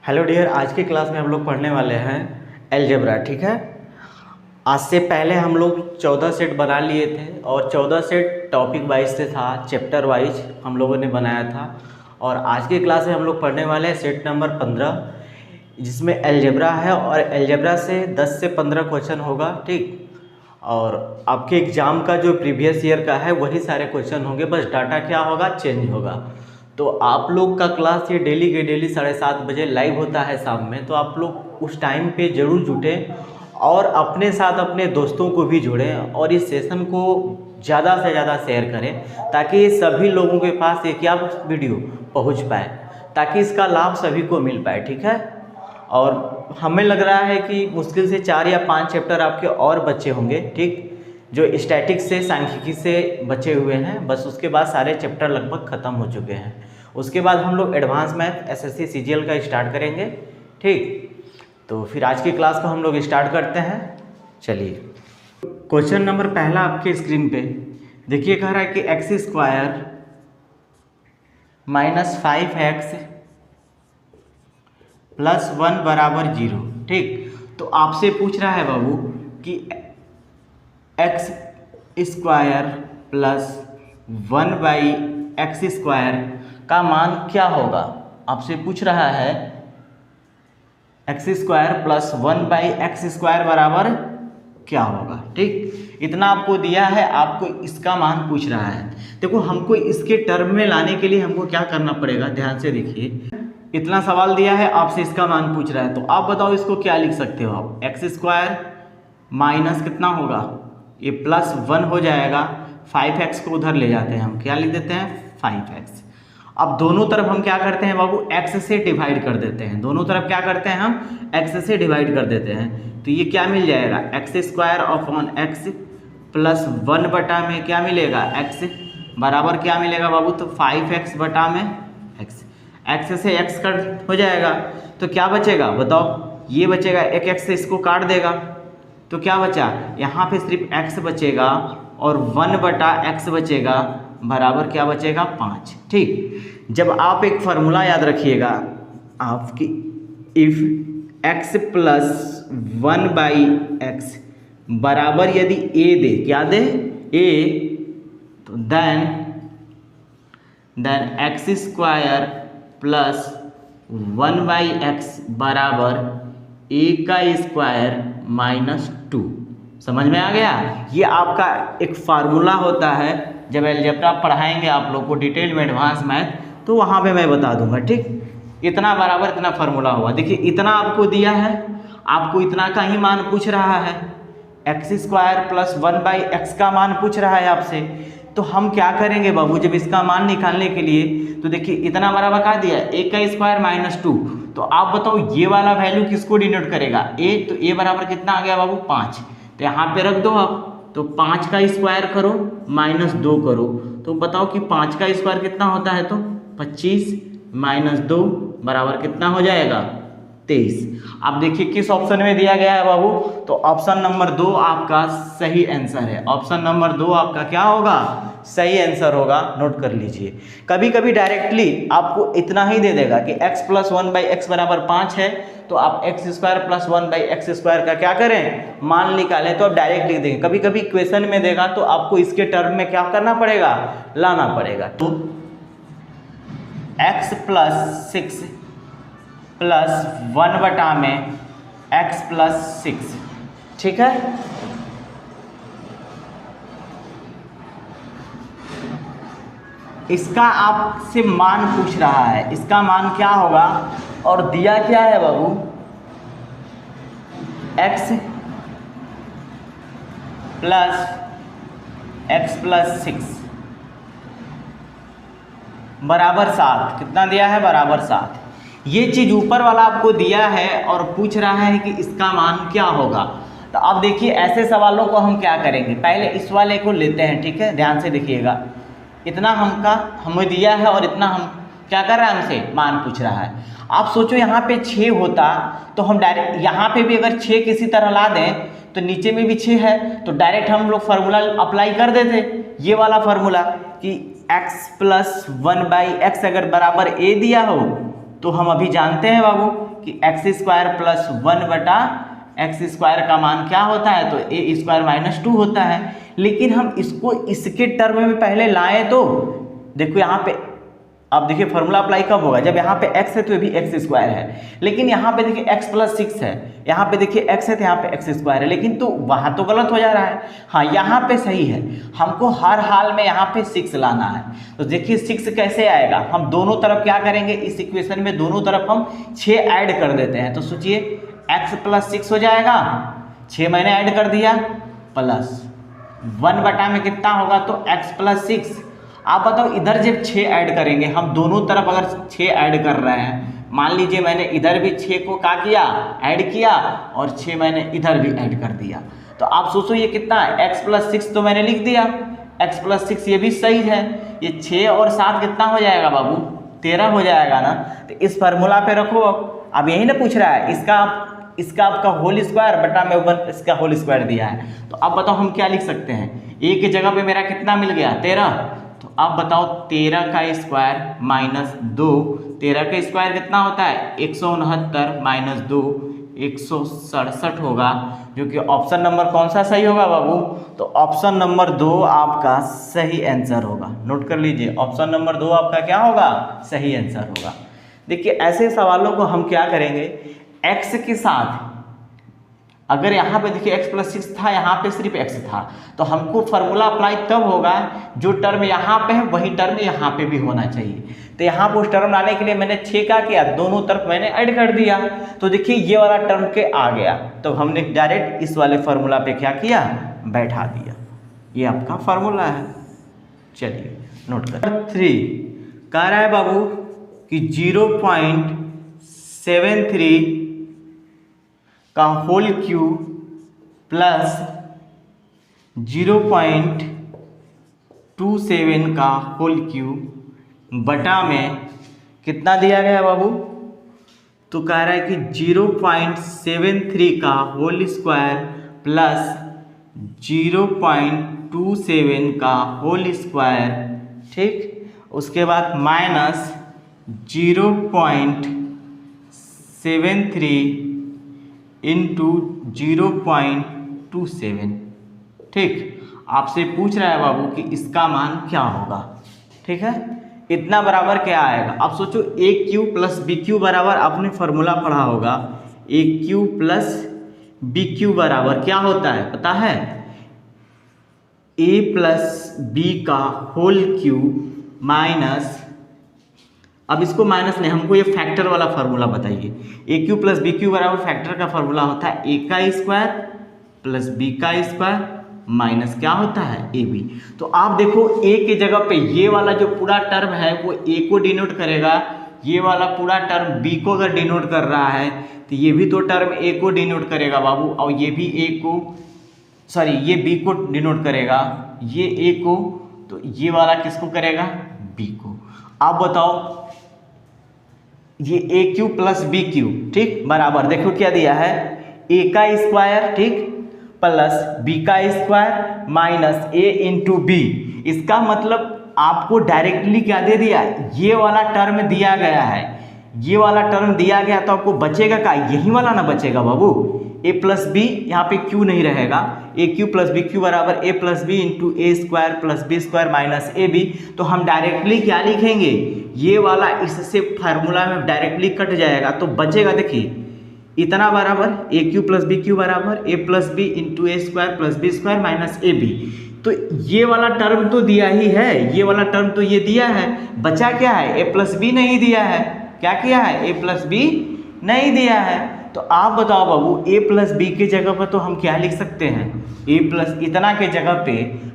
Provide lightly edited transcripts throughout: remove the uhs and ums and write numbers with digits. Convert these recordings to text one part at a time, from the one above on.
Hello dear, आज की class में हम लोग पढ़ने वाले हैं अलजेब्रा। ठीक है। आज से पहले हम लोग 14 सेट बना लिए थे और 14 सेट टॉपिक वाइज से था, चैप्टर वाइज हम लोगों ने बनाया था। और आज की क्लास में हम लोग पढ़ने वाले हैं सेट नंबर 15, जिसमें अलजेब्रा है और अलजेब्रा से 10 से 15 क्वेश्चन होगा। ठीक। और आपके एग्ज़ाम का जो प्रीवियस ईयर का है वही सारे क्वेश्चन होंगे, बस डाटा क्या होगा, चेंज होगा। तो आप लोग का क्लास ये डेली के डेली 7:30 बजे लाइव होता है शाम में, तो आप लोग उस टाइम पे ज़रूर जुटें और अपने साथ अपने दोस्तों को भी जोड़ें और इस सेशन को ज़्यादा से ज़्यादा शेयर करें, ताकि सभी लोगों के पास ये क्या वीडियो पहुंच पाए, ताकि इसका लाभ सभी को मिल पाए। ठीक है। और हमें लग रहा है कि मुश्किल से 4 या 5 चैप्टर आपके और बच्चे होंगे। ठीक। जो स्टैटिक्स से, सांख्यिकी से बचे हुए हैं, बस उसके बाद सारे चैप्टर लगभग ख़त्म हो चुके हैं। उसके बाद हम लोग एडवांस मैथ एसएससी सीजीएल का स्टार्ट करेंगे। ठीक। तो फिर आज की क्लास को हम लोग स्टार्ट करते हैं। चलिए, क्वेश्चन नंबर पहला आपके स्क्रीन पे देखिए, कह रहा है कि x² - 5x + 1 = 0। ठीक। तो आपसे पूछ रहा है बाबू कि x² + 1/x² का मान क्या होगा। आपसे पूछ रहा है x² + 1/x² बराबर क्या होगा। ठीक। इतना आपको दिया है, आपको इसका मान पूछ रहा है। देखो, हमको इसके टर्म में लाने के लिए हमको क्या करना पड़ेगा, ध्यान से देखिए। इतना सवाल दिया है, आपसे इसका मान पूछ रहा है, तो आप बताओ इसको क्या लिख सकते हो आप। x² माइनस कितना होगा, ये +1 हो जाएगा। 5x को उधर ले जाते हैं, हम क्या लिख देते हैं, 5x। अब दोनों तरफ हम क्या करते हैं बाबू, x से डिवाइड कर देते हैं। दोनों तरफ क्या करते हैं हम, x से डिवाइड कर देते हैं। तो ये क्या मिल जाएगा, x² + 1 बटा में क्या मिलेगा, x बराबर क्या मिलेगा बाबू, तो 5x बटा में x से x कट हो जाएगा। तो क्या बचेगा बताओ, ये बचेगा, एक x से इसको काट देगा तो क्या बचा, यहाँ पे सिर्फ x बचेगा और 1 बटा x बचेगा, बराबर क्या बचेगा, 5। ठीक। जब आप एक फार्मूला याद रखिएगा आपकी, इफ x + 1/x बराबर यदि a दे, क्या दे, a, तो देन x² + 1/x बराबर a² - 2। समझ में आ गया। ये आपका एक फार्मूला होता है, जब अलजेब्रा पढ़ाएंगे आप लोग को डिटेल में एडवांस मैथ, तो वहाँ पे मैं बता दूंगा। ठीक। इतना बराबर इतना फार्मूला हुआ। देखिए, इतना आपको दिया है, आपको इतना का ही मान पूछ रहा है। x² + 1/x का मान पूछ रहा है आपसे। तो हम क्या करेंगे बाबू, जब इसका मान निकालने के लिए, तो देखिए इतना बराबर क्या दिया, a² - 2। तो आप बताओ ये वाला वैल्यू किसको डिनोट करेगा, a। तो a बराबर कितना आ गया बाबू, 5। तो यहाँ पे रख दो आप, तो 5 का स्क्वायर करो -2 करो, तो बताओ कि 5 का स्क्वायर कितना होता है, तो 25 - 2 बराबर कितना हो जाएगा, 23। अब देखिए किस ऑप्शन में दिया गया है बाबू, तो ऑप्शन नंबर 2 आपका सही आंसर है। ऑप्शन नंबर 2 आपका क्या होगा, सही आंसर होगा। नोट कर लीजिए। कभी कभी डायरेक्टली आपको इतना ही दे देगा कि x + 1/x बराबर 5 है, तो आप x² + 1/x² का क्या करें, मान निकालें, तो आप डायरेक्ट लिख देंगे। कभी कभी क्वेश्चन में देगा तो आपको इसके टर्म में क्या करना पड़ेगा, लाना पड़ेगा। तो x + 6 + 1 बटा में x + 6। ठीक है। इसका आपसे मान पूछ रहा है, इसका मान क्या होगा, और दिया क्या है बाबू, x + x + 6 बराबर 7। कितना दिया है, बराबर 7। ये चीज़ ऊपर वाला आपको दिया है और पूछ रहा है कि इसका मान क्या होगा। तो अब देखिए, ऐसे सवालों को हम क्या करेंगे, पहले इस वाले को लेते हैं। ठीक है, ध्यान से देखिएगा। इतना हमें दिया है और इतना हम क्या कर रहा है, हमसे मान पूछ रहा है। आप सोचो यहाँ पे 6 होता तो हम डायरेक्ट यहाँ पे भी अगर 6 किसी तरह ला दें, तो नीचे में भी 6 है, तो डायरेक्ट हम लोग फार्मूला अप्लाई कर देते, ये वाला फार्मूला कि x + 1/x अगर बराबर a दिया हो, तो हम अभी जानते हैं बाबू कि एक्स स्क्वायर प्लस 1 बटा एक्स स्क्वायर का मान क्या होता है, तो ए स्क्वायर माइनस 2 होता है। लेकिन हम इसको इसके टर्म में पहले लाए तो देखो यहाँ पे, अब देखिए फॉर्मूला अप्लाई कब होगा, जब यहाँ पे x है तो ये भी एक्स स्क्वायर है, लेकिन यहाँ पे देखिए x प्लस 6 है, यहाँ पे देखिए x है तो यहाँ पे एक्स स्क्वायर है, लेकिन तो वहाँ तो गलत हो जा रहा है। हाँ यहाँ पे सही है, हमको हर हाल में यहाँ पे 6 लाना है। तो देखिए 6 कैसे आएगा, हम दोनों तरफ क्या करेंगे, इस इक्वेशन में दोनों तरफ हम 6 ऐड कर देते हैं। तो सोचिए x प्लस 6 हो जाएगा, 6 मैंने ऐड कर दिया, प्लस 1 बटा में कितना होगा, तो x प्लस 6। आप बताओ इधर जब 6 ऐड करेंगे, हम दोनों तरफ अगर 6 ऐड कर रहे हैं, मान लीजिए मैंने इधर भी 6 को क्या किया, ऐड किया, और 6 मैंने इधर भी ऐड कर दिया, तो आप सोचो ये कितना है, x प्लस 6 तो मैंने लिख दिया, x प्लस 6 ये भी सही है, ये 6 और 7 कितना हो जाएगा बाबू, 13 हो जाएगा ना। तो इस फार्मूला पे रखो, अब यही ना पूछ रहा है, इसका आपका होल स्क्वायर बटा में 1 इसका होल स्क्वायर दिया है। तो अब बताओ हम क्या लिख सकते हैं, a की जगह पे मेरा कितना मिल गया, 13। तो अब बताओ 13 का स्क्वायर माइनस 2, 13 का स्क्वायर कितना होता है, 169 माइनस 2 167 होगा, जो कि ऑप्शन नंबर कौन सा सही होगा बाबू, तो ऑप्शन नंबर 2 आपका सही आंसर होगा। नोट कर लीजिए, ऑप्शन नंबर 2 आपका क्या होगा, सही आंसर होगा। देखिए ऐसे सवालों को हम क्या करेंगे, x के साथ, अगर यहाँ पे देखिए x प्लस 6 था, यहाँ पे सिर्फ x था, तो हमको फार्मूला अप्लाई तब होगा जो टर्म यहाँ पे है वही टर्म यहाँ पे भी होना चाहिए। तो यहाँ पे उस टर्म लाने के लिए मैंने 6 का किया, दोनों तरफ मैंने ऐड कर दिया, तो देखिए ये वाला टर्म के आ गया, तो हमने डायरेक्ट इस वाले फार्मूला पे क्या किया, बैठा दिया। ये आपका फार्मूला है। चलिए नोट कर 3 कह रहा है बाबू कि 0.73 का होल क्यूब प्लस 0.27 का होल क्यूब बटा में कितना दिया गया बाबू, तो कह रहा है कि 0.73 का होल स्क्वायर प्लस 0.27 का होल स्क्वायर, ठीक, उसके बाद माइनस 0.73 इंटू 0.27, ठीक। आपसे पूछ रहा है बाबू कि इसका मान क्या होगा, ठीक है, इतना बराबर क्या आएगा। अब सोचो ए क्यू प्लस बी क्यू बराबर, आपने फार्मूला पढ़ा होगा, ए क्यू प्लस बी क्यू बराबर क्या होता है पता है, ए प्लस बी का होल क्यूब माइनस, अब इसको माइनस नहीं, हमको ये फैक्टर वाला फार्मूला बताइए। ए क्यू प्लस बी क्यू बराबर फैक्टर का फार्मूला होता है ए का स्क्वायर प्लस बी का स्क्वायर माइनस क्या होता है ए बी। तो आप देखो ए के जगह पे ये वाला जो पूरा टर्म है वो ए को डिनोट करेगा, ये वाला पूरा टर्म बी को अगर डिनोट कर रहा है तो ये भी तो टर्म ए को डिनोट करेगा बाबू, और ये भी ए को, सॉरी ये बी को डिनोट करेगा, ये ए को, तो ये वाला किसको करेगा, बी को। आप बताओ ये ए क्यू प्लस बी क्यू, ठीक, बराबर देखो क्या दिया है, ए का स्क्वायर, ठीक, प्लस बी का स्क्वायर माइनस ए इंटू बी। इसका मतलब आपको डायरेक्टली क्या दे दिया, ये वाला टर्म दिया गया है, ये वाला टर्म दिया गया, तो आपको बचेगा क्या, यही वाला ना बचेगा बाबू, ए प्लस बी, यहाँ पे क्यू नहीं रहेगा, a cube plus b cube बराबर a plus B into a square plus b square minus a b. तो हम डायरेक्टली क्या लिखेंगे, ये वाला इससे फार्मूला में डायरेक्टली कट जाएगा, तो बचेगा देखिए इतना बराबर a cube plus b cube बराबर a plus B into a square plus b square minus a b. तो ये वाला टर्म तो दिया ही है, ये वाला टर्म तो ये दिया है, बचा क्या है, ए प्लस बी नहीं दिया है, क्या किया है, ए प्लस बी नहीं दिया है। तो आप बताओ बाबू ए प्लस बी के जगह पर तो हम क्या लिख सकते हैं, ए प्लस इतना के जगह पे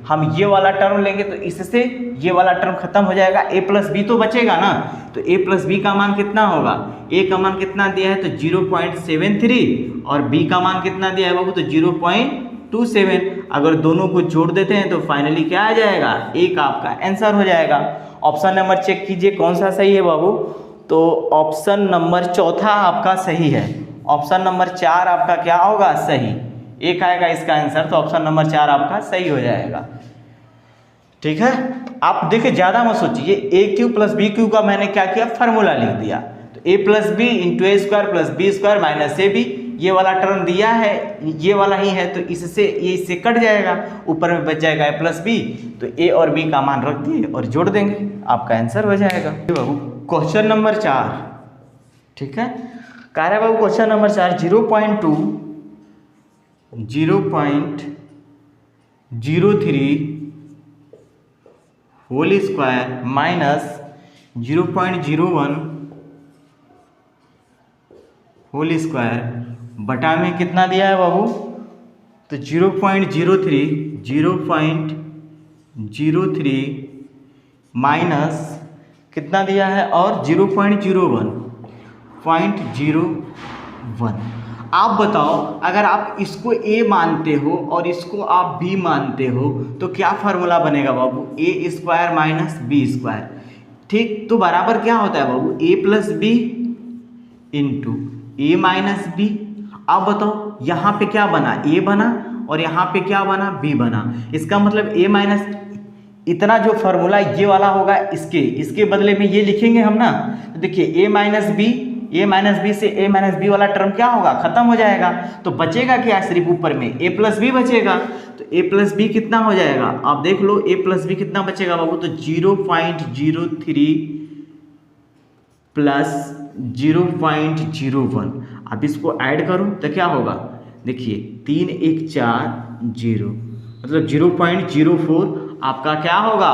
हम ये वाला टर्म लेंगे, तो इससे ये वाला टर्म खत्म हो जाएगा, ए प्लस बी तो बचेगा ना। तो ए प्लस बी का मान कितना होगा, ए का मान कितना दिया है तो 0.73 और बी का मान कितना दिया है बाबू तो 0.27। अगर दोनों को जोड़ देते हैं तो फाइनली क्या आ जाएगा, ए का आपका आंसर हो जाएगा। ऑप्शन नंबर चेक कीजिए कौन सा सही है बाबू, तो ऑप्शन नंबर चौथा आपका सही है, ऑप्शन नंबर 4 आपका क्या होगा, सही, एक आएगा इसका आंसर, तो ऑप्शन नंबर 4 आपका सही हो जाएगा। ठीक है, आप देखिए ज़्यादा मत सोचिए, a cube plus b cube का मैंने क्या किया, फार्मूला लिख दिया, तो तो a plus B into a square plus b square minus a b, ये वाला टर्म दिया है, ये वाला ही है, तो इससे ये इससे कट जाएगा, ऊपर में बच जाएगा ए प्लस बी, तो ए और बी का मान रख दिए और जोड़ देंगे, आपका आंसर हो जाएगा। बाबू क्वेश्चन नंबर 4, ठीक है, कह रहा है बाबू question number 4 0.03 whole square minus 0.01 whole square बटा में कितना दिया है बाबू, तो 0.03 माइनस कितना दिया है और 0.01 आप बताओ, अगर आप इसको a मानते हो और इसको आप b मानते हो तो क्या फार्मूला बनेगा बाबू, A square minus B square, ठीक। तो बराबर क्या होता है बाबू, a plus B into A minus B. आप बताओ यहाँ पे क्या बना, a बना और यहाँ पे क्या बना, b बना, इसका मतलब a माइनस इतना जो फार्मूला ये वाला होगा इसके बदले में ये लिखेंगे हम ना। तो देखिए a माइनस बी से a माइनस बी वाला टर्म क्या होगा, खत्म हो जाएगा, तो बचेगा क्या, सिर्फ ऊपर में a प्लस बी बचेगा। तो a प्लस बी कितना हो जाएगा, आप देख लो a प्लस बी कितना बचेगा बाबू, तो 0.03 प्लस 0.01, आप इसको ऐड करो तो क्या होगा, देखिए 3 1 4 0, मतलब 0.04 आपका क्या होगा,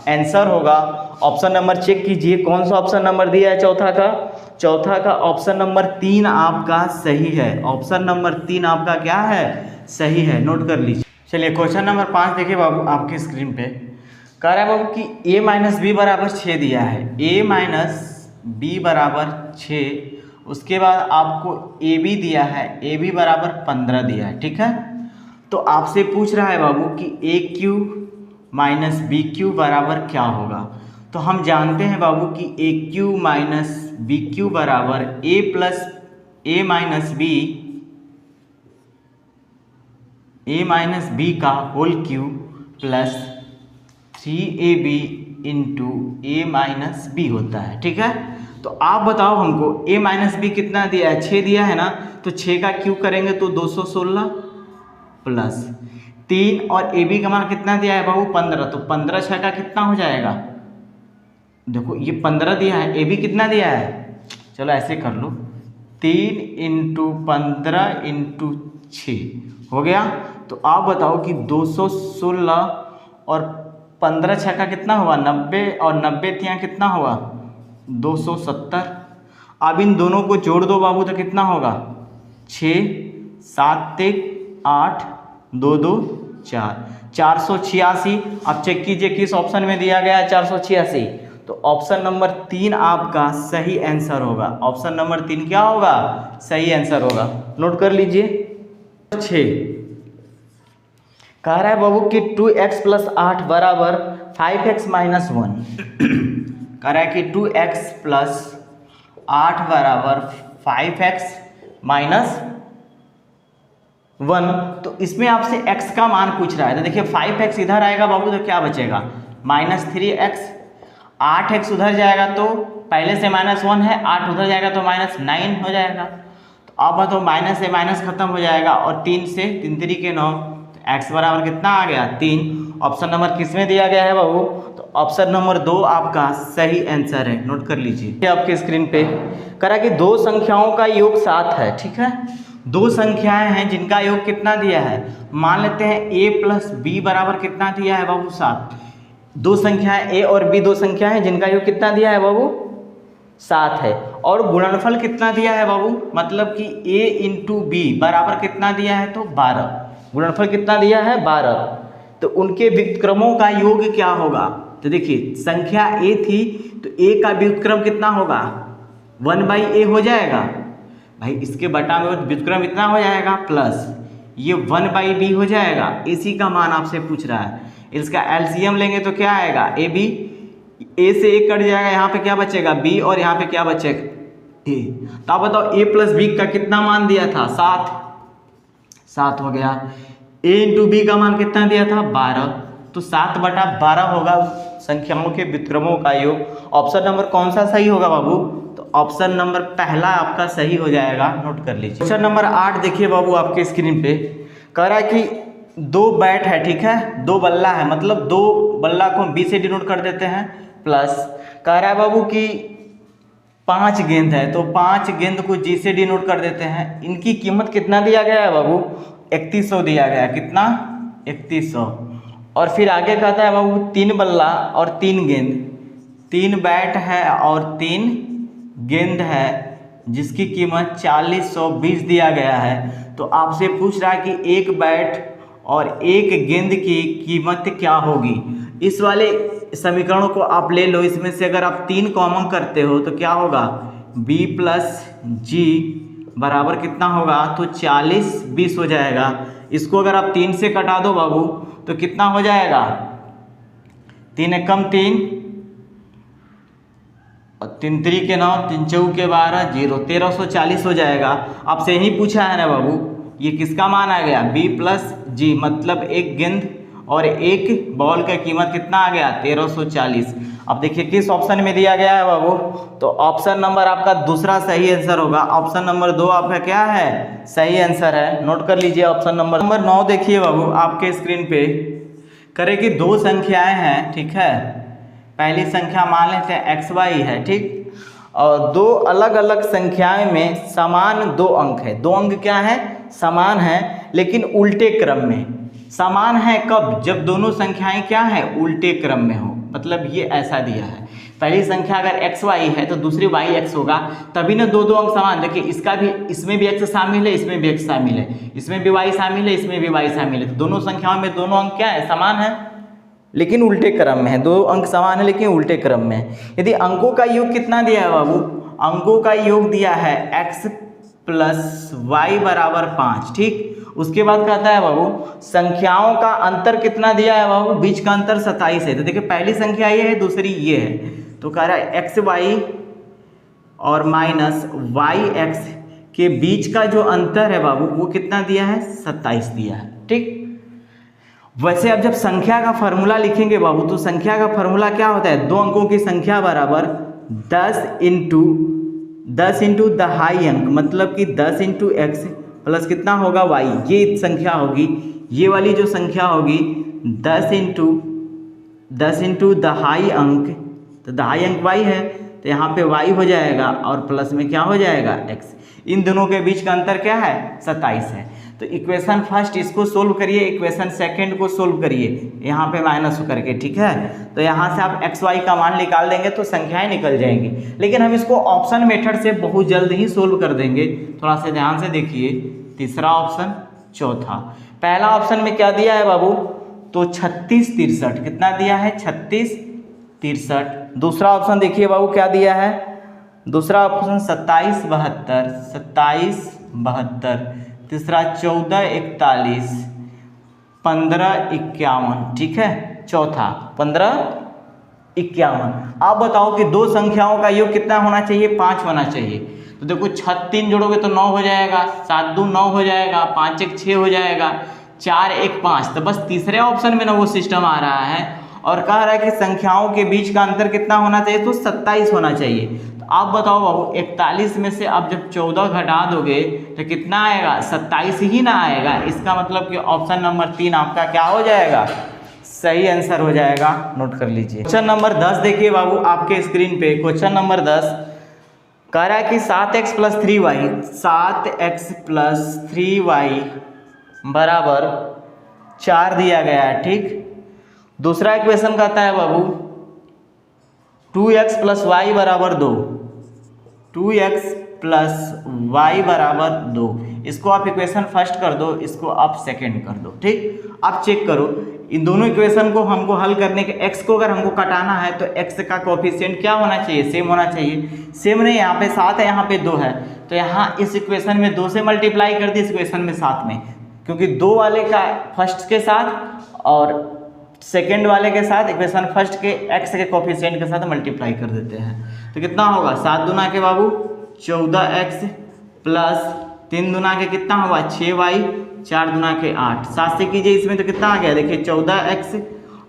आंसर होगा। ऑप्शन नंबर चेक कीजिए, कौन सा ऑप्शन नंबर दिया है चौथा का ऑप्शन नंबर 3 आपका सही है, ऑप्शन नंबर 3 आपका क्या है, सही है, नोट कर लीजिए। चलिए क्वेश्चन नंबर 5 देखिए बाबू आपकी स्क्रीन पे, कह रहा है बाबू कि a माइनस बी बराबर 6 दिया है, a माइनस बी बराबर 6, उसके बाद आपको ए बी दिया है, ए बी बराबर 15 दिया है, ठीक है। तो आपसे पूछ रहा है बाबू कि a cube minus b cube बराबर क्या होगा। तो हम जानते हैं बाबू कि a cube minus b cube बराबर a plus a minus b का whole cube plus 3ab into ए माइनस बी होता है, ठीक है। तो आप बताओ हमको a माइनस बी कितना दिया है, 6 दिया है ना, तो 6 का क्यूब करेंगे तो 216 प्लस 3 और ए बी का मान कितना दिया है बाबू 15, तो 15 6 का कितना हो जाएगा, देखो ये 15 दिया है, ए बी कितना दिया है, चलो ऐसे कर लो 3 इंटू 15 इंटू 6 हो गया। तो आप बताओ कि 216 और 15 6 का कितना हुआ 90, और 90 यहाँ कितना हुआ 270। अब इन दोनों को जोड़ दो बाबू तो कितना होगा 6 7 8 2 2 4 486। अब चेक कीजिए किस ऑप्शन में दिया गया है 486, तो ऑप्शन नंबर 3 आपका सही आंसर होगा, ऑप्शन नंबर 3 क्या होगा, सही आंसर होगा, नोट कर लीजिए। 6 कह रहा है बाबू कि 2x प्लस 8 बराबर 5x माइनस 1, कह रहा है कि 2x प्लस 8 बराबर 5x माइनस 1। तो इसमें आपसे x का मान पूछ रहा है, तो देखिए 5x इधर आएगा बाबू तो क्या बचेगा -3x, 8x उधर जाएगा तो पहले से -1 है, 8 उधर जाएगा तो -9 हो जाएगा। तो अब तो माइनस से माइनस खत्म हो जाएगा और 3 से 3 3 के 9, तो x बराबर कितना आ गया 3। ऑप्शन नंबर किस में दिया गया है बाबू, तो ऑप्शन नंबर 2 आपका सही आंसर है, नोट कर लीजिए। आपके स्क्रीन पे करा कि दो संख्याओं का योग 7 है, ठीक है। दो संख्याएं हैं जिनका योग कितना दिया है, मान लेते हैं a प्लस बी बराबर कितना दिया है बाबू 7। दो संख्याएं a और b, दो संख्या हैं जिनका योग कितना दिया है बाबू 7 है, और गुणनफल कितना दिया है बाबू, मतलब कि a इंटू बी बराबर कितना दिया है तो 12, गुणनफल कितना दिया है 12। तो उनके व्युत्क्रमों का योग क्या होगा, तो देखिए संख्या a थी तो a का व्युत्क्रम कितना होगा 1/a हो जाएगा भाई, इसके बटा में व्युत्क्रम इतना हो जाएगा प्लस ये 1/b हो जाएगा, इसी का मान आपसे पूछ रहा है। इसका एलसीएम लेंगे तो क्या आएगा ए बी, ए से एक कट जाएगा, यहाँ पे क्या बचेगा b और यहाँ पे क्या बचेगा a। तो आप बताओ a प्लस बी का कितना मान दिया था 7 हो गया, a इंटू बी का मान कितना दिया था 12, तो 7/12 होगा संख्याओं के व्युत्क्रमों का योग। ऑप्शन नंबर कौन सा सही होगा बाबू? तो ऑप्शन नंबर पहला आपका सही हो जाएगा, नोट कर लीजिए। क्वेश्चन नंबर 8 देखिए बाबू आपके स्क्रीन पे, कह रहा है कि 2 बैट है, ठीक है, 2 बल्ला है, मतलब 2 बल्ला को हम बी से डिनोट कर देते हैं, प्लस कह रहा है बाबू कि 5 गेंद है, तो 5 गेंद को जी से डिनोट कर देते हैं। इनकी कीमत कितना दिया गया है बाबू? 3100 दिया गया है। कितना? 3100। और फिर आगे कहता है बाबू 3 बल्ला और 3 गेंद, 3 बैट है और 3 गेंद है, जिसकी कीमत 4020 दिया गया है। तो आपसे पूछ रहा है कि 1 बैट और 1 गेंद की कीमत क्या होगी। इस वाले समीकरणों को आप ले लो, इसमें से अगर आप 3 कॉमन करते हो तो क्या होगा? b प्लस जी बराबर कितना होगा? तो 4020 हो जाएगा। इसको अगर आप 3 से कटा दो बाबू तो कितना हो जाएगा? 3 एकम 3 और 3 3 के 9, 3 4 के 12, 0, 1340 हो जाएगा। आपसे यही पूछा है ना बाबू, ये किसका मान आ गया? b प्लस जी, मतलब 1 गेंद और 1 बॉल का कीमत कितना आ गया? 1340। अब देखिए किस ऑप्शन में दिया गया है बाबू, तो ऑप्शन नंबर आपका दूसरा सही आंसर होगा। ऑप्शन नंबर 2 आपका क्या है? सही आंसर है, नोट कर लीजिए। ऑप्शन नंबर 9 देखिए बाबू आपके स्क्रीन पे, करे कि 2 संख्याएं हैं, ठीक है, पहली संख्या मान लेते हैं xy है, ठीक, और 2 अलग अलग संख्याएं में समान 2 अंक है। 2 अंक क्या है? समान है, लेकिन उल्टे क्रम में। समान है कब? जब दोनों संख्याएं क्या है? उल्टे क्रम में हो। मतलब ये ऐसा दिया है, पहली संख्या अगर xy है तो दूसरी yx होगा, तभी ना 2 अंक समान। देखिए इसका भी, इसमें भी x शामिल है, इसमें भी x शामिल है, इसमें भी y शामिल है, इसमें भी y शामिल है। तो दोनों संख्याओं में दोनों अंक क्या है? समान है, लेकिन उल्टे क्रम में है। 2 अंक समान है लेकिन उल्टे क्रम में है। यदि अंकों का योग कितना दिया है बाबू? अंकों का योग दिया है x प्लस y बराबर 5, ठीक। उसके बाद कहता है बाबू संख्याओं का अंतर कितना दिया है बाबू? बीच का अंतर 27 है। तो देखिए पहली संख्या ये है, दूसरी ये है, तो कह रहा है xy और माइनस yx के बीच का जो अंतर है बाबू वो कितना दिया है? 27 दिया है, ठीक। वैसे अब जब संख्या का फॉर्मूला लिखेंगे बाबू, तो संख्या का फॉर्मूला क्या होता है? 2 अंकों की संख्या बराबर 10 इंटू द हाई अंक, मतलब कि 10 इंटू एक्स प्लस कितना होगा? y। ये संख्या होगी, ये वाली जो संख्या होगी 10 इंटू द हाई अंक, तो द हाई अंक y है, तो यहाँ पे y हो जाएगा और प्लस में क्या हो जाएगा? x। इन दोनों के बीच का अंतर क्या है? 27 है। तो इक्वेशन फर्स्ट इसको सोल्व करिए, इक्वेशन सेकंड को सोल्व करिए, यहाँ पे माइनस करके, ठीक है। तो यहाँ से आप एक्स वाई का मान निकाल देंगे तो संख्याएं निकल जाएंगी, लेकिन हम इसको ऑप्शन मेथड से बहुत जल्द ही सोल्व कर देंगे। थोड़ा सा ध्यान से देखिए, तीसरा ऑप्शन, चौथा। पहला ऑप्शन में क्या दिया है बाबू? तो 36 63, कितना दिया है? 36 63। दूसरा ऑप्शन देखिए बाबू क्या दिया है? दूसरा ऑप्शन 27 72। तीसरा 14 41, 15 51, ठीक है। चौथा 15 51। आप बताओ कि 2 संख्याओं का योग कितना होना चाहिए? 5 होना चाहिए। तो देखो 3 जोड़ोगे तो 9 हो जाएगा, 7 2 9 हो जाएगा, 5 1 6 हो जाएगा, 4 1 5। तो बस तीसरे ऑप्शन में ना वो सिस्टम आ रहा है और कह रहा है कि संख्याओं के बीच का अंतर कितना होना चाहिए? तो 27 होना चाहिए। तो आप बताओ बाबू 41 में से आप जब 14 घटा दोगे तो कितना आएगा? 27 ही ना आएगा। इसका मतलब कि ऑप्शन नंबर 3 आपका क्या हो जाएगा? सही आंसर हो जाएगा, नोट कर लीजिए। क्वेश्चन नंबर 10 देखिए बाबू आपके स्क्रीन पे। क्वेश्चन नंबर 10 कह रहा है कि 7x प्लस 3y बराबर 4 दिया गया है, ठीक। दूसरा इक्वेशन कहता है बाबू 2x प्लस वाई बराबर 2, 2x प्लस वाई बराबर 2। इसको आप इक्वेशन फर्स्ट कर दो, इसको आप सेकंड कर दो, ठीक। आप चेक करो इन दोनों इक्वेशन को हमको हल करने के, x को अगर हमको कटाना है तो x का कोफिशिएंट क्या होना चाहिए? सेम होना चाहिए। सेम नहीं, यहाँ पे 7 है, यहाँ पे 2 है, तो यहाँ इस इक्वेशन में 2 से मल्टीप्लाई कर दी, इस इक्वेशन में 7 में, क्योंकि 2 वाले का फर्स्ट के साथ और सेकेंड वाले के साथ इक्वेशन फर्स्ट के x के कोफिशिएंट के साथ मल्टीप्लाई कर देते हैं। तो कितना होगा? 7 दूना के बाबू 14x प्लस 3 दूना के कितना होगा? 6y, 4 दूना के 8। 7 से कीजिए इसमें तो कितना आ गया? देखिए 14x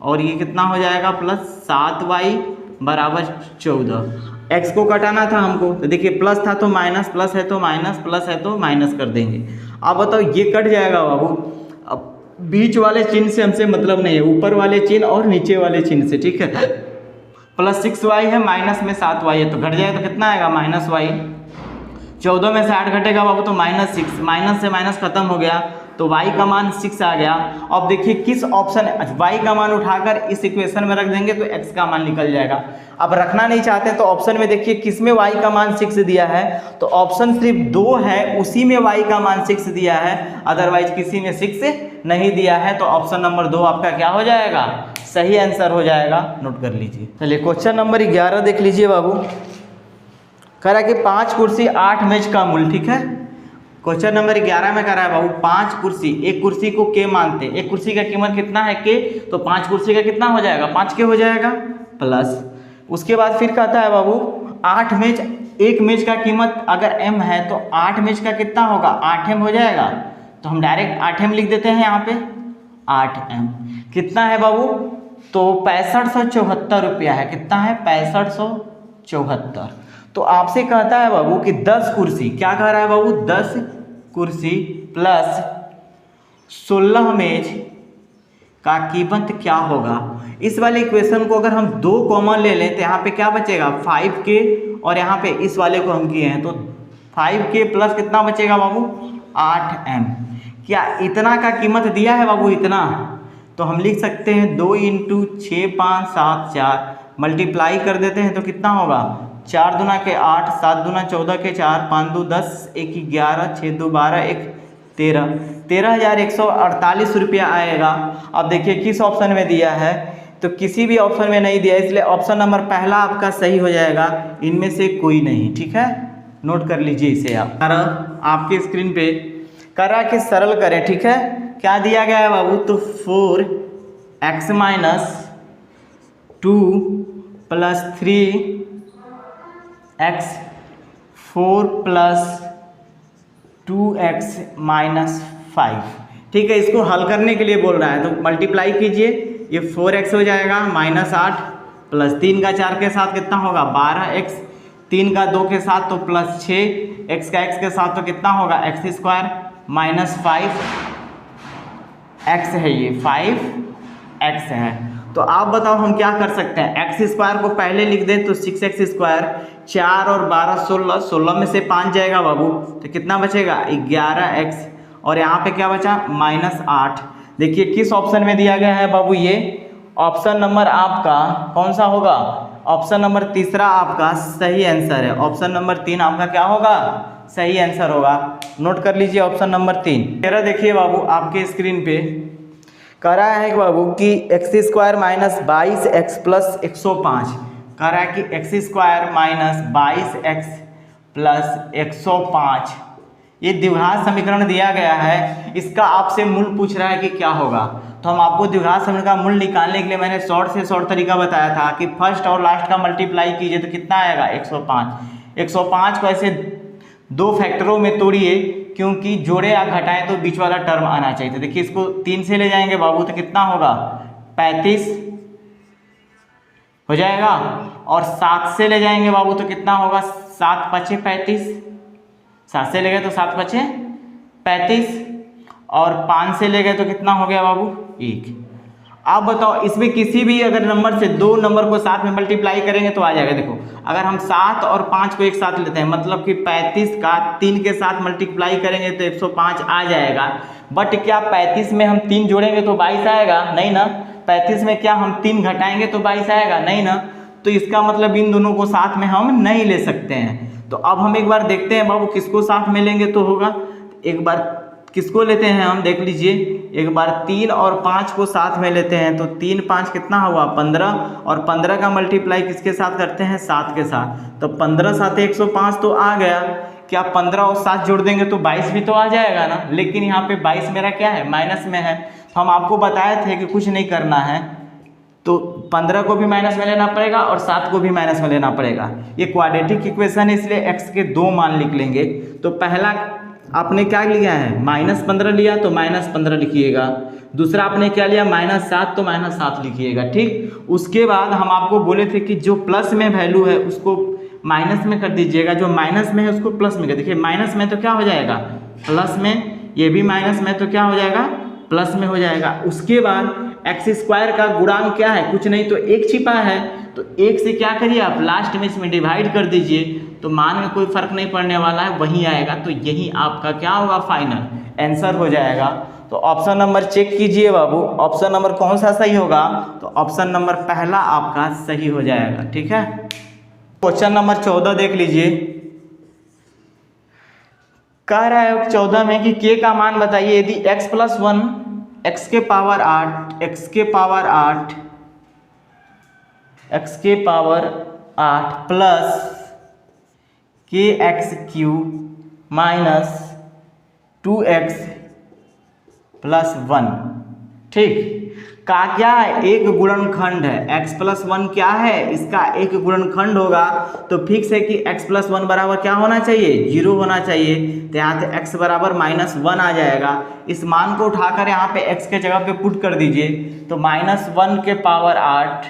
और ये कितना हो जाएगा +7y बराबर 14। x को कटाना था हमको, तो देखिए प्लस था तो माइनस, प्लस है तो माइनस, प्लस है तो माइनस कर देंगे। अब बताओ ये कट जाएगा बाबू। अब बीच वाले चिन्ह से हमसे मतलब नहीं है, ऊपर वाले चिन्ह और नीचे वाले चिन्ह से, ठीक है। +6y है, माइनस में 7y है, तो घट जाएगा तो कितना आएगा -y। 14 में से 8 घटेगा बाबू तो -6, माइनस से माइनस खत्म हो गया तो y का मान 6 आ गया। अब देखिए किस ऑप्शन, y का मान उठाकर इस इक्वेशन में रख देंगे तो x का मान निकल जाएगा। अब रखना नहीं चाहते तो ऑप्शन में देखिए किस में y का मान 6 दिया है, तो ऑप्शन सिर्फ 2 है, उसी में y का मान 6 दिया है, अदरवाइज किसी में 6 नहीं दिया है। तो ऑप्शन नंबर 2 आपका क्या हो जाएगा, सही आंसर हो जाएगा। नोट कर लीजिए। चलिए क्वेश्चन नंबर 11 देख लीजिए बाबू। कह रहा है कि 5 कुर्सी 8 मेज का मूल्य, ठीक है। क्वेश्चन नंबर 11 में कह रहा है बाबू 5 कुर्सी, एक कुर्सी को के मानते, एक कुर्सी का कीमत कितना है के, तो 5 कुर्सी का कितना हो जाएगा 5 के हो जाएगा प्लस। उसके बाद फिर कहता है बाबू 8 मेज, एक मेज का कीमत अगर m है तो 8 मेज का कितना होगा 8m हो जाएगा, तो हम डायरेक्ट 8m लिख देते हैं यहाँ पे। 8m कितना है बाबू, तो 6574 रुपया है। कितना है 6574। तो आपसे कहता है बाबू कि 10 कुर्सी, क्या कह रहा है बाबू 10 कुर्सी प्लस 16 मेज का कीमत क्या होगा। इस वाले इक्वेशन को अगर हम 2 कॉमन ले लें तो यहाँ पे क्या बचेगा 5k, और यहाँ पे इस वाले को हम किए हैं तो 5k प्लस कितना बचेगा बाबू 8m। क्या इतना का कीमत दिया है बाबू इतना, तो हम लिख सकते हैं 2 × 6 5 7 4 मल्टीप्लाई कर देते हैं तो कितना होगा 4 दूना के 8, 7 दूना 14 के 4, 5 2 10, 1 11, 6 2 12, 1 13, 13,148 रुपया आएगा। अब देखिए किस ऑप्शन में दिया है, तो किसी भी ऑप्शन में नहीं दिया, इसलिए ऑप्शन नंबर पहला आपका सही हो जाएगा, इनमें से कोई नहीं, ठीक है। नोट कर लीजिए इसे आप। आपके स्क्रीन पे करा के सरल करें, ठीक है। क्या दिया गया है बाबू, तो 4x - 2 + 3x 4 + 2x - 5, ठीक है। इसको हल करने के लिए बोल रहा है तो मल्टीप्लाई कीजिए, ये 4x हो जाएगा -8 प्लस 3 का 4 के साथ कितना होगा 12x, 3 का 2 के साथ तो +6, x का x के साथ तो कितना होगा x² -5, x है ये 5x है। तो आप बताओ हम क्या कर सकते हैं, x² को पहले लिख दें तो 6x², 4 और 12 16, 16 में से 5 जाएगा बाबू तो कितना बचेगा 11x, और यहाँ पे क्या बचा -8। देखिए किस ऑप्शन में दिया गया है बाबू, ये ऑप्शन नंबर आपका कौन सा होगा, ऑप्शन नंबर तीसरा आपका सही आंसर है। ऑप्शन नंबर 3 आपका क्या होगा, सही आंसर होगा। नोट कर लीजिए ऑप्शन नंबर 3। मेरा देखिए बाबू आपके स्क्रीन पे कह रहा है कि बाबू कि x² - 22x + 105, कह रहा है कि x² - 22x + 105 ये द्विघात समीकरण दिया गया है। इसका आपसे मूल पूछ रहा है कि क्या होगा, तो हम आपको द्विघात समीकरण का मूल निकालने के लिए मैंने शॉर्ट से शॉर्ट तरीका बताया था कि फर्स्ट और लास्ट का मल्टीप्लाई कीजिए तो कितना आएगा 105। 105 को ऐसे 2 फैक्टरों में तोड़िए, क्योंकि जोड़े या घटाएं तो बीच वाला टर्म आना चाहिए। तो देखिए इसको 3 से ले जाएंगे बाबू तो कितना होगा 35 हो जाएगा, और 7 से ले जाएंगे बाबू तो कितना होगा 7 × 5 = 35, 7 से ले गए तो 7 × 5 = 35, और 5 से ले गए तो कितना हो गया बाबू 1। आप बताओ इसमें किसी भी अगर नंबर से 2 नंबर को साथ में मल्टीप्लाई करेंगे तो आ जाएगा। देखो अगर हम 7 और 5 को एक साथ लेते हैं, मतलब कि 35 का 3 के साथ मल्टीप्लाई करेंगे तो 105 आ जाएगा। बट क्या 35 में हम 3 जोड़ेंगे तो 22 आएगा, नहीं ना। 35 में क्या हम 3 घटाएंगे तो 22 आएगा, नहीं ना। तो इसका मतलब इन दोनों को साथ में हम नहीं ले सकते हैं। तो अब हम एक बार देखते हैं बाबू किसको साथ में लेंगे तो होगा। एक बार किसको लेते हैं हम देख लीजिए, एक बार 3 और 5 को साथ में लेते हैं तो 3 5 कितना हुआ 15, और 15 का मल्टीप्लाई किसके साथ करते हैं 7 के साथ, तो 15 × 7 = 105 तो आ गया। क्या 15 और 7 जोड़ देंगे तो 22 भी तो आ जाएगा ना, लेकिन यहाँ पे 22 मेरा क्या है माइनस में है। तो हम आपको बताए थे कि कुछ नहीं करना है, तो 15 को भी माइनस में लेना पड़ेगा और 7 को भी माइनस में लेना पड़ेगा। ये क्वाड्रेटिक इक्वेशन है, इसलिए x के 2 मान लिख लेंगे। तो पहला आपने क्या लिया है -15 लिया तो -15 लिखिएगा, दूसरा आपने क्या लिया -7, तो -7 लिखिएगा, ठीक। उसके बाद हम आपको बोले थे कि जो प्लस में वैल्यू है उसको माइनस में कर दीजिएगा, जो माइनस में है उसको प्लस में कर। देखिए माइनस में तो क्या हो जाएगा प्लस में, ये भी माइनस में तो क्या हो जाएगा प्लस में हो जाएगा। उसके बाद x² का गुणांक क्या है, कुछ नहीं तो 1 छिपा है, तो 1 से क्या करिए आप लास्ट में इसमें डिवाइड कर दीजिए, तो मान में कोई फर्क नहीं पड़ने वाला है, वही आएगा। तो यही आपका क्या होगा फाइनल आंसर हो जाएगा। तो ऑप्शन नंबर चेक कीजिए बाबू, ऑप्शन नंबर कौन सा सही होगा, तो ऑप्शन नंबर पहला आपका सही हो जाएगा, ठीक है। क्वेश्चन नंबर 14 देख लीजिए, कह रहा है 14 में कि k का मान बताइए यदि x+1 x के पावर 8 x के power 8 plus kx³ minus 2x plus 1, ठीक। का क्या है एक गुणनखंड है, x+1 क्या है इसका एक गुणनखंड होगा, तो फिक्स है कि x+1 बराबर क्या होना चाहिए 0 होना चाहिए, तो यहाँ से x बराबर -1 आ जाएगा। इस मान को उठाकर यहाँ पे x के जगह पे पुट कर दीजिए, तो -1 के पावर 8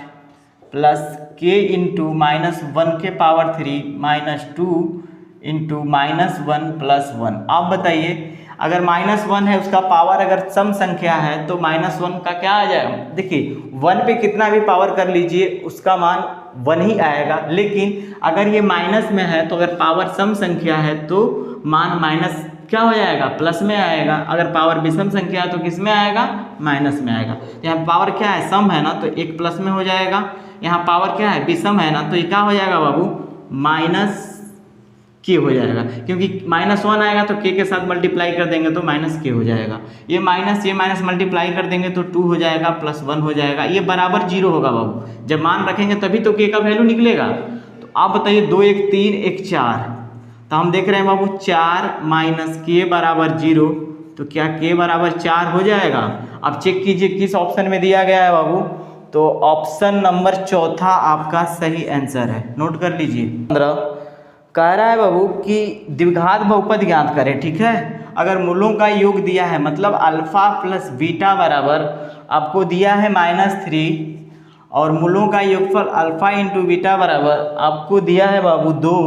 प्लस k इंटू -1 के पावर 3 -2 इंटू -1 प्लस 1। आप बताइए अगर -1 है उसका पावर अगर सम संख्या है तो -1 का क्या आ जाएगा, देखिए 1 पे कितना भी पावर कर लीजिए उसका मान 1 ही आएगा, लेकिन अगर ये माइनस में है तो अगर पावर सम संख्या है तो मान माइनस क्या हो जाएगा प्लस में आएगा, अगर पावर विषम संख्या है तो किस में आएगा माइनस में आएगा। यहाँ पावर क्या है सम है ना, तो 1 प्लस में हो जाएगा, यहाँ पावर क्या है विषम है ना, तो ये क्या हो जाएगा बाबू -k हो जाएगा, क्योंकि -1 आएगा तो k के साथ मल्टीप्लाई कर देंगे तो -k हो जाएगा, ये माइनस मल्टीप्लाई कर देंगे तो 2 हो जाएगा प्लस 1 हो जाएगा, ये बराबर 0 होगा बाबू। जब मान रखेंगे तभी तो k का वैल्यू निकलेगा। तो आप बताइए 2 1 3 1 4, तो हम देख रहे हैं बाबू 4 - k बराबर 0, तो क्या k बराबर 4 हो जाएगा। अब चेक कीजिए किस ऑप्शन में दिया गया है बाबू, तो ऑप्शन नंबर चौथा आपका सही आंसर है, नोट कर लीजिए। 15 कह रहा है बाबू कि द्विघात बहुपद ज्ञात करें, ठीक है। अगर मूलों का योग दिया है मतलब अल्फा प्लस बीटा बराबर आपको दिया है -3 और मूलों का योगफल अल्फा इंटू बीटा बराबर आपको दिया है बाबू 2,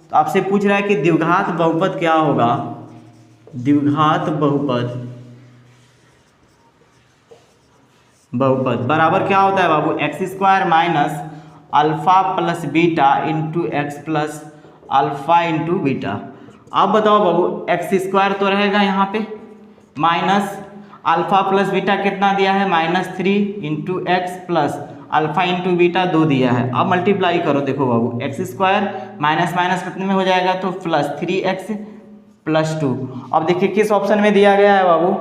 तो आपसे पूछ रहा है कि द्विघात बहुपद क्या होगा। द्विघात बहुपद बराबर क्या होता है बाबू x² minus alpha plus beta into x plus alpha into beta. अब बताओ बाबू x² तो रहेगा यहाँ पे माइनस अल्फा प्लस बीटा कितना दिया है -3 into x plus alpha into beta 2 दिया है। अब मल्टीप्लाई करो, देखो बाबू x² माइनस माइनस कितने में हो जाएगा तो प्लस 3x प्लस 2। अब देखिए किस ऑप्शन में दिया गया है बाबू,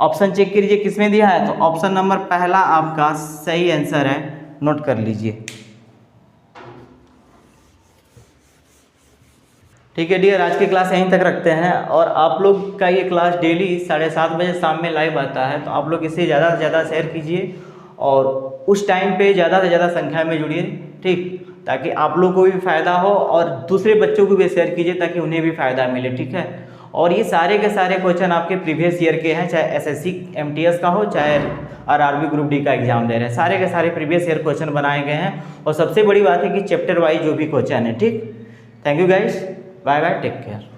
ऑप्शन चेक कीजिए किस में दिया है, तो ऑप्शन नंबर पहला आपका सही आंसर है, नोट कर लीजिए। ठीक है डियर, आज की क्लास यहीं तक रखते हैं और आप लोग का ये क्लास डेली 7:30 बजे शाम में लाइव आता है, तो आप लोग इसे ज़्यादा से ज़्यादा शेयर कीजिए और उस टाइम पे ज़्यादा से ज़्यादा संख्या में जुड़िए, ठीक, ताकि आप लोग को भी फ़ायदा हो और दूसरे बच्चों को भी शेयर कीजिए ताकि उन्हें भी फ़ायदा मिले, ठीक है। और ये सारे के सारे क्वेश्चन आपके प्रीवियस ईयर के हैं, चाहे SSC MTS का हो चाहे RRB ग्रुप डी का एग्जाम दे रहे हैं, सारे के सारे प्रीवियस ईयर क्वेश्चन बनाए गए हैं। और सबसे बड़ी बात है कि चैप्टर वाइज जो भी क्वेश्चन है, ठीक। Thank you guys, bye bye, take care.